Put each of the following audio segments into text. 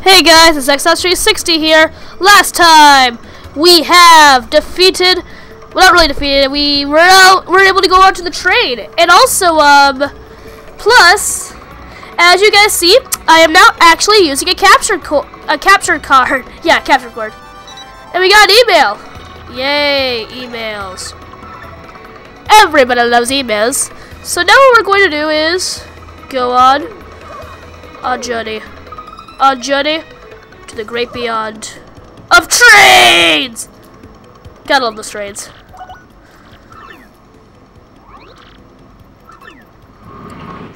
Hey guys, it's Xbox360 here. Last time we have defeated, well, not really defeated, we were able to go out to the train. And also, plus, as you guys see, I am now actually using a capture card. Yeah, capture card. And we got an email. Yay, emails. Everybody loves emails. So now what we're going to do is go on a journey. A journey to the great beyond of trains! Gotta love those trains.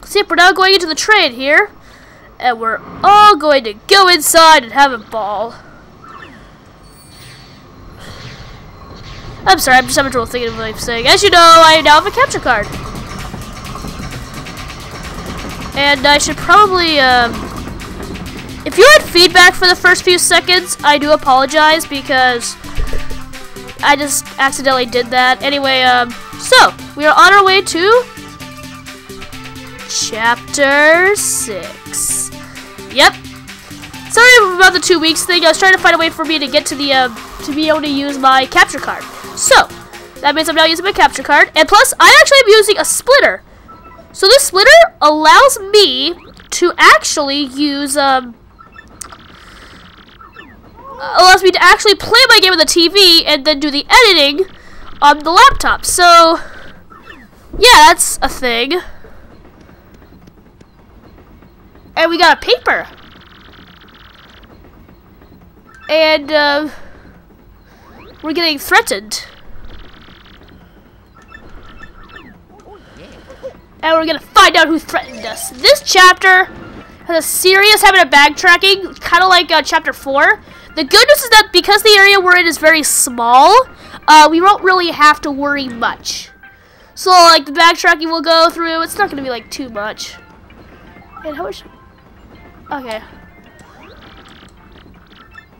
See, we're now going into the train here, and we're all going to go inside and have a ball. I'm sorry, I'm just having trouble thinking of what I'm saying. As you know, I now have a capture card. And I should probably, if you had feedback for the first few seconds, I do apologize because I just accidentally did that. Anyway, so we are on our way to Chapter 6. Yep. Sorry about the 2 weeks thing. I was trying to find a way for me to get to the to be able to use my capture card. So that means I'm now using my capture card, and plus I actually am using a splitter. So this splitter allows me to actually use allows me to actually play my game on the TV and then do the editing on the laptop. So, yeah, that's a thing. And we got a paper. And, we're getting threatened. And we're gonna find out who threatened us. This chapter has a serious habit of backtracking, kind of like Chapter 4. The good news is that because the area we're in is very small, we won't really have to worry much. So, like, the backtracking we'll go through, it's not going to be, like, too much. And how much? Okay.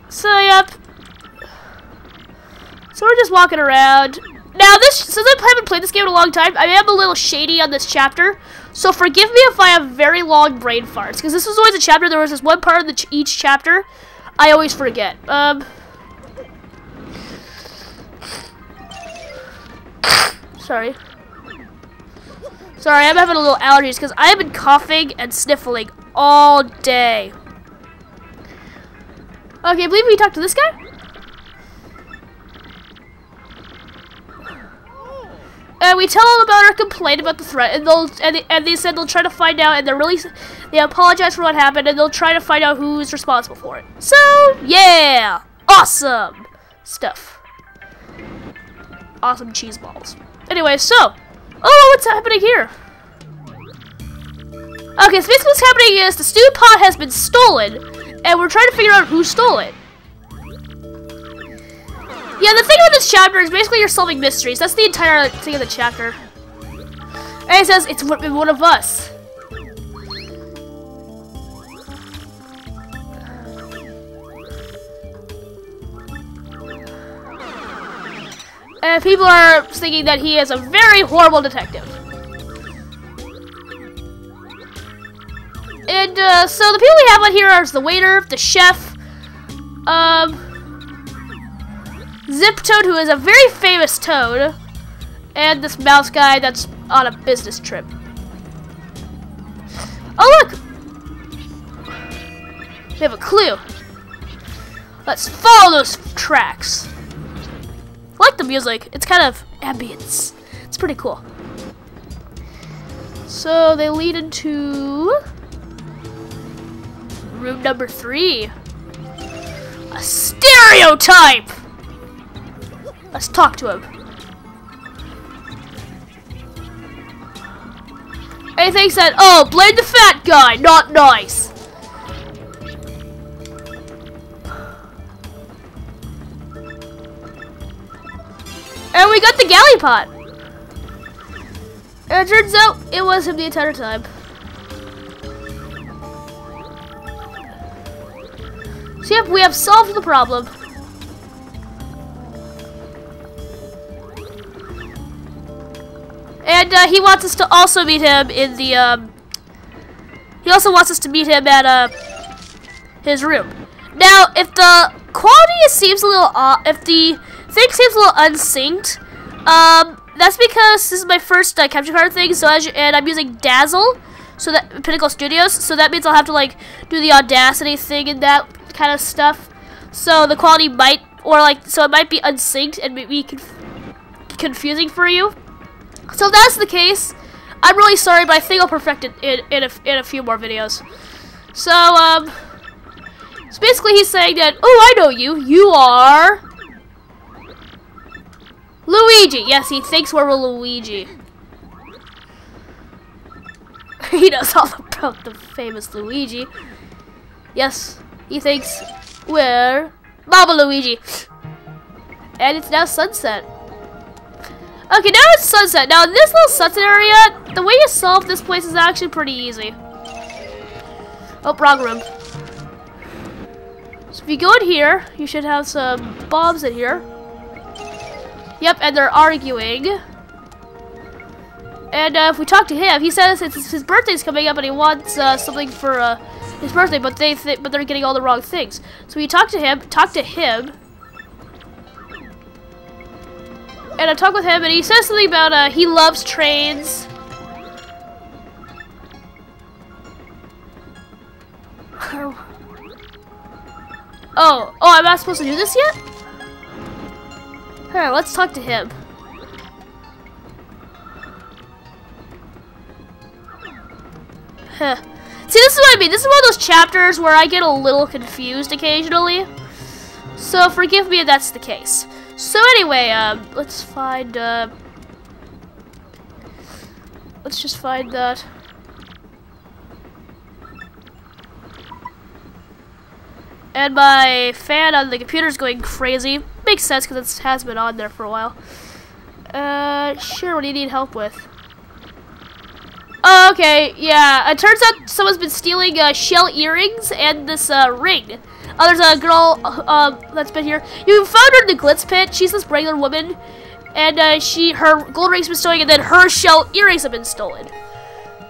So, yep. So, we're just walking around. Now, since I haven't played this game in a long time, I am a little shady on this chapter. So, forgive me if I have very long brain farts. Because this was always a chapter, there was this one part of each chapter I always forget. Sorry. Sorry, I'm having a little allergies because I have been coughing and sniffling all day. Okay, I believe we talked to this guy. And we tell them about our complaint about the threat, and they said they'll try to find out, and they apologize for what happened, and they'll try to find out who's responsible for it. So, yeah! Awesome stuff. Awesome cheese balls. Anyway, so, oh, what's happening here? Okay, so basically what's happening is the stew pot has been stolen, and we're trying to figure out who stole it. Yeah, the thing with this chapter is basically you're solving mysteries. That's the entire thing of the chapter. And it says it's one of us. And people are thinking that he is a very horrible detective. And so the people we have on here are the waiter, the chef, Zip Toad, who is a very famous toad, and this mouse guy that's on a business trip. Oh, look! We have a clue. Let's follow those tracks. I like the music. It's kind of ambience. It's pretty cool. So they lead into room number 3. A stereotype! Let's talk to him. And he thinks that, oh, blame the fat guy, not nice. And we got the galley pot. And it turns out it was him the entire time. So yep, we have solved the problem. And he wants us to also meet him in the, he also wants us to meet him at, his room. Now, if the quality seems a little off, if the thing seems a little unsynced, that's because this is my first capture card thing. So and I'm using Dazzle, so that Pinnacle Studios. So that means I'll have to like do the Audacity thing and that kind of stuff. So the quality might, so it might be unsynced and maybe confusing for you. So if that's the case, I'm really sorry, but I think I'll perfect it in a few more videos. So so basically he's saying that, oh, I know you. You are Luigi. Yes, he thinks we're Luigi. He knows all about the famous Luigi. Yes, he thinks we're Baba Luigi. And it's now sunset. Okay, now it's sunset. Now in this little sunset area, the way you solve this place is actually pretty easy. Oh, wrong room. So if you go in here, you should have some bombs in here. Yep, and they're arguing. And if we talk to him, he says it's his birthday's coming up and he wants something for his birthday, but they're getting all the wrong things. So we talk to him, and I talk with him, and he says something about he loves trains. Oh, I'm not supposed to do this yet? Alright, let's talk to him. Huh. See, this is what I mean. This is one of those chapters where I get a little confused occasionally. So forgive me if that's the case. So anyway, let's find, let's just find that. And my fan on the computer's going crazy. Makes sense because it has been on there for a while. Sure, what do you need help with? Oh, okay, yeah. It turns out someone's been stealing shell earrings and this ring. Oh, there's a girl that's been here. You found her in the Glitz Pit. She's this regular woman, and her gold ring's been stolen, and then her shell earrings have been stolen.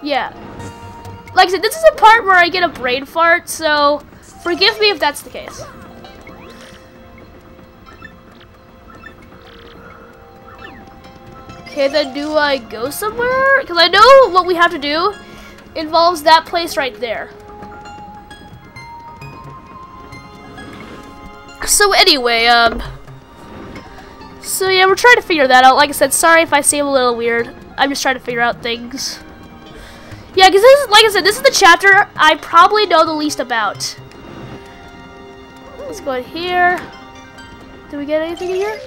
Yeah. Like I said, this is a part where I get a brain fart, so forgive me if that's the case. Okay, then do I go somewhere? Because I know what we have to do involves that place right there. So anyway, so yeah, we're trying to figure that out. Like I said, sorry if I seem a little weird. I'm just trying to figure out things. Yeah, because this is, like I said, this is the chapter I probably know the least about. Let's go in here. Did we get anything in here?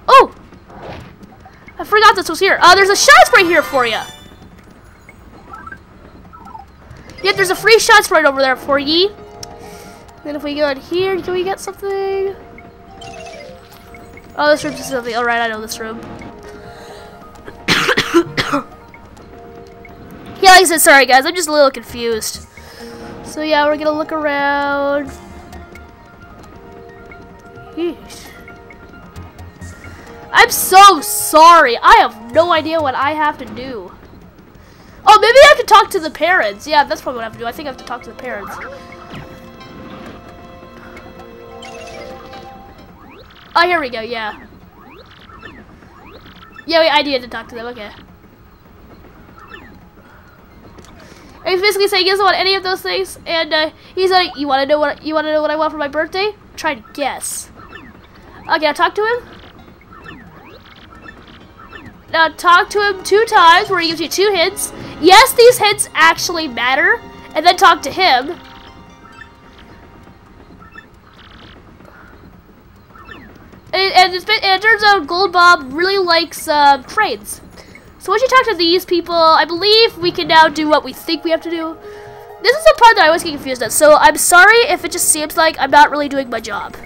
Oh! I forgot this was here. There's a shot spray here for you. Yeah, there's a free shot spray over there for ye. Then if we go in here, can we get something? Oh, this room's just something. Alright, I know this room. Yeah, like I said, sorry guys, I'm just a little confused. So yeah, we're gonna look around. Yeesh. I'm so sorry. I have no idea what I have to do. Oh, maybe I have to talk to the parents. Yeah, that's probably what I have to do. I think I have to talk to the parents. Oh, here we go, yeah. Yeah, wait, I need to talk to them, okay. And he's basically saying he doesn't want any of those things, and he's like, you wanna know what I want for my birthday? Try to guess. Okay, I'll talk to him. Now talk to him 2 times where he gives you 2 hints. Yes, these hints actually matter. And then talk to him. And it turns out Gold Bob really likes trains. So once you talk to these people, I believe we can now do what we think we have to do. This is the part that I always get confused at. So I'm sorry if it just seems like I'm not really doing my job.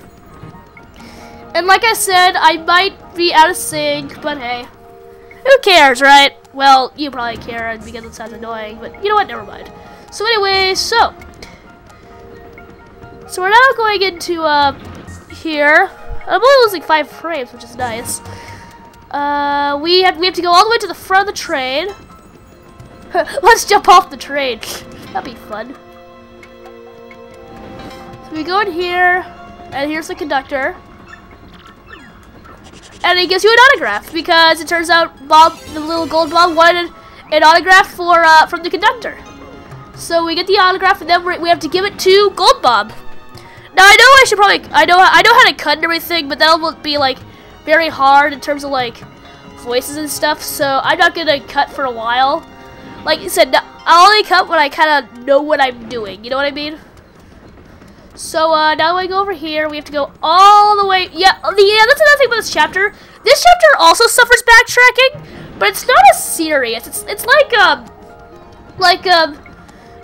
And like I said, I might be out of sync, but hey. Who cares, right? Well, you probably care because it sounds annoying, but you know what? Never mind. So anyway, so we're now going into here. I'm only losing 5 frames, which is nice. We have to go all the way to the front of the train. Let's jump off the train. That'd be fun. We go in here, and here's the conductor. And he gives you an autograph because it turns out Bob, the little gold Bob, wanted an autograph from the conductor. So we get the autograph, and then we have to give it to Gold Bob. Now I know I should probably I know how to cut and everything, but that'll be like very hard in terms of like voices and stuff. So I'm not gonna cut for a while. Like you said, I'll only cut when I kind of know what I'm doing. You know what I mean? So now I go over here. We have to go all the way. Yeah, that's another thing about this chapter. This chapter also suffers backtracking, but it's not as serious. It's like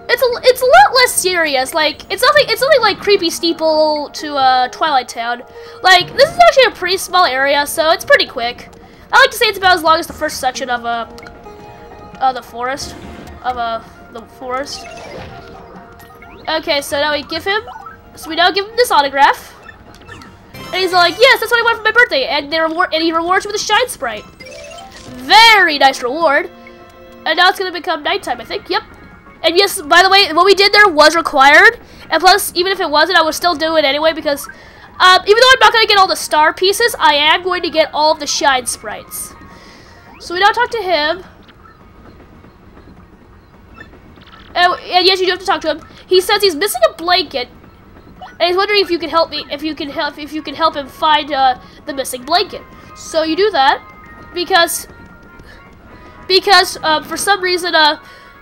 it's a lot less serious. Like it's nothing like Creepy Steeple to Twilight Town. Like this is actually a pretty small area, so it's pretty quick. I like to say it's about as long as the first section of the forest. Okay, so now we give him. So we now give him this autograph, and he's like, "Yes, that's what I want for my birthday." And he rewards you with a Shine Sprite. Very nice reward. And now it's gonna become nighttime, I think. Yep. And yes, by the way, what we did there was required. And plus, even if it wasn't, I would still do it anyway because, even though I'm not gonna get all the star pieces, I am going to get all of the Shine Sprites. So we now talk to him. And yes, you do have to talk to him. He says he's missing a blanket. And he's wondering if you can help me, if you can help him find the missing blanket. So you do that because for some reason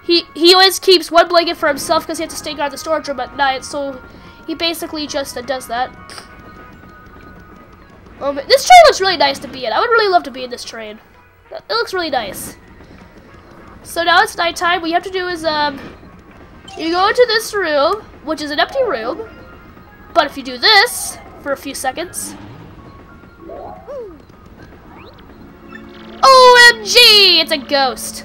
he always keeps one blanket for himself because he has to stay guard the storage room at night. So he basically just does that. This train looks really nice to be in. I would really love to be in this train. It looks really nice. So now it's nighttime. What you have to do is you go into this room, which is an empty room. But if you do this for a few seconds, OMG, it's a ghost.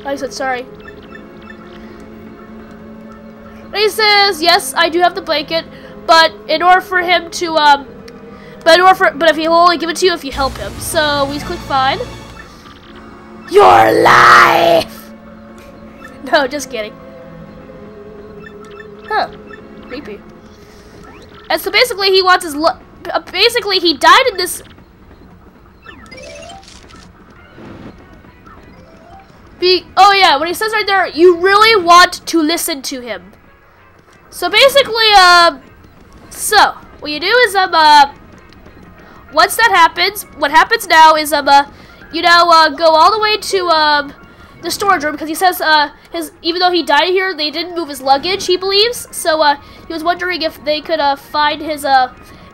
I said sorry. And he says, "Yes, I do have the blanket, but in order for him to but if he'll only give it to you if you help him." So we click fine. Your life. No, just kidding. Huh. Creepy. And so basically he wants his basically he died in this oh yeah, when he says right there, you really want to listen to him. So basically, so what you do is once that happens, what happens now is you now go all the way to the storage room because he says even though he died here, they didn't move his luggage, he believes. So he was wondering if they could find his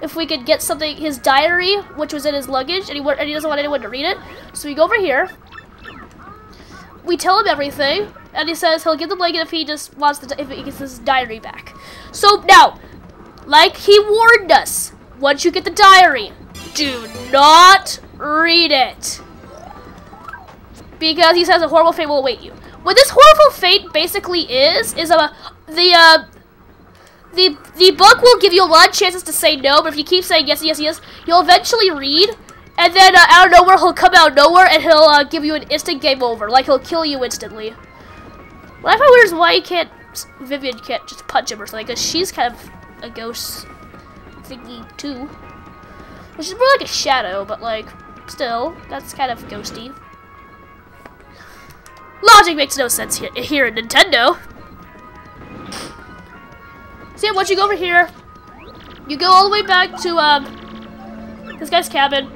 if we could get something, his diary, which was in his luggage, and he doesn't want anyone to read it. So we go over here. We tell him everything, and he says he'll give the blanket if he just wants if he gets his diary back. So now, like he warned us, once you get the diary, do not read it. Because he says a horrible fate will await you. What this horrible fate basically is the book will give you a lot of chances to say no, but if you keep saying yes, yes, yes, you'll eventually read, and then out of nowhere he'll come out of nowhere and he'll give you an instant game over, like he'll kill you instantly. What I find weird is why Vivian can't just punch him or something, because she's kind of a ghost thingy too, which is more like a shadow, but like still, that's kind of ghosty. Logic makes no sense here in Nintendo. So yeah, once you go over here, you go all the way back to this guy's cabin,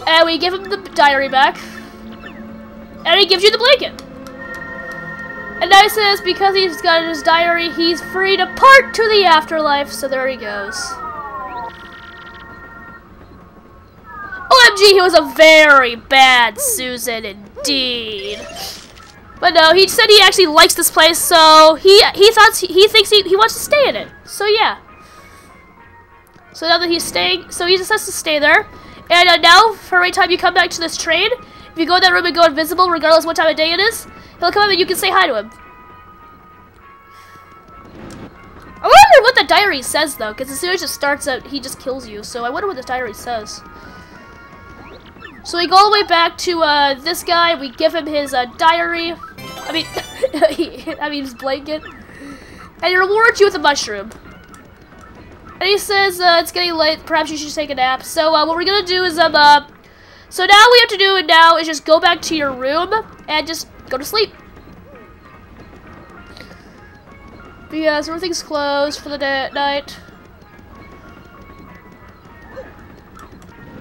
and we give him the diary back, and he gives you the blanket. And now he says because he's got his diary, he's free to part to the afterlife. So there he goes. OMG, he was a very bad Susan indeed. But no, he said he actually likes this place, so he thinks he wants to stay in it. So yeah. So now that he's staying, so he just has to stay there. And now, for every time you come back to this train, if you go in that room and go invisible, regardless what time of day it is, he'll come up and you can say hi to him. I wonder what the diary says though, because as soon as it starts out, he just kills you. So I wonder what the diary says. So we go all the way back to this guy. We give him his diary. I mean his blanket. And he rewards you with a mushroom. And he says, it's getting late, perhaps you should take a nap. So, what we're gonna do is, so now we have to do now is just go back to your room and just go to sleep. Because everything's closed for the night.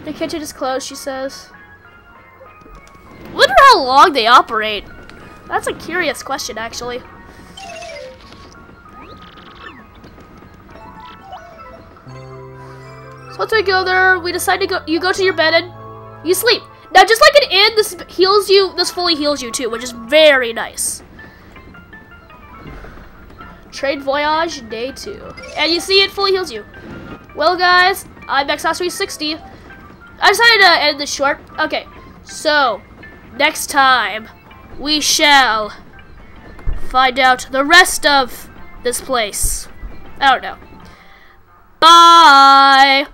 The kitchen is closed, she says. Wonder how long they operate. That's a curious question, actually. So once we go there, we decide to go. You go to your bed and you sleep. Now, just like an inn, this heals you. This fully heals you too, which is very nice. Trade Voyage Day 2, and you see it fully heals you. Well, guys, I'm Xos360. I decided to end this short. Okay, so next time we shall find out the rest of this place. I don't know. Bye.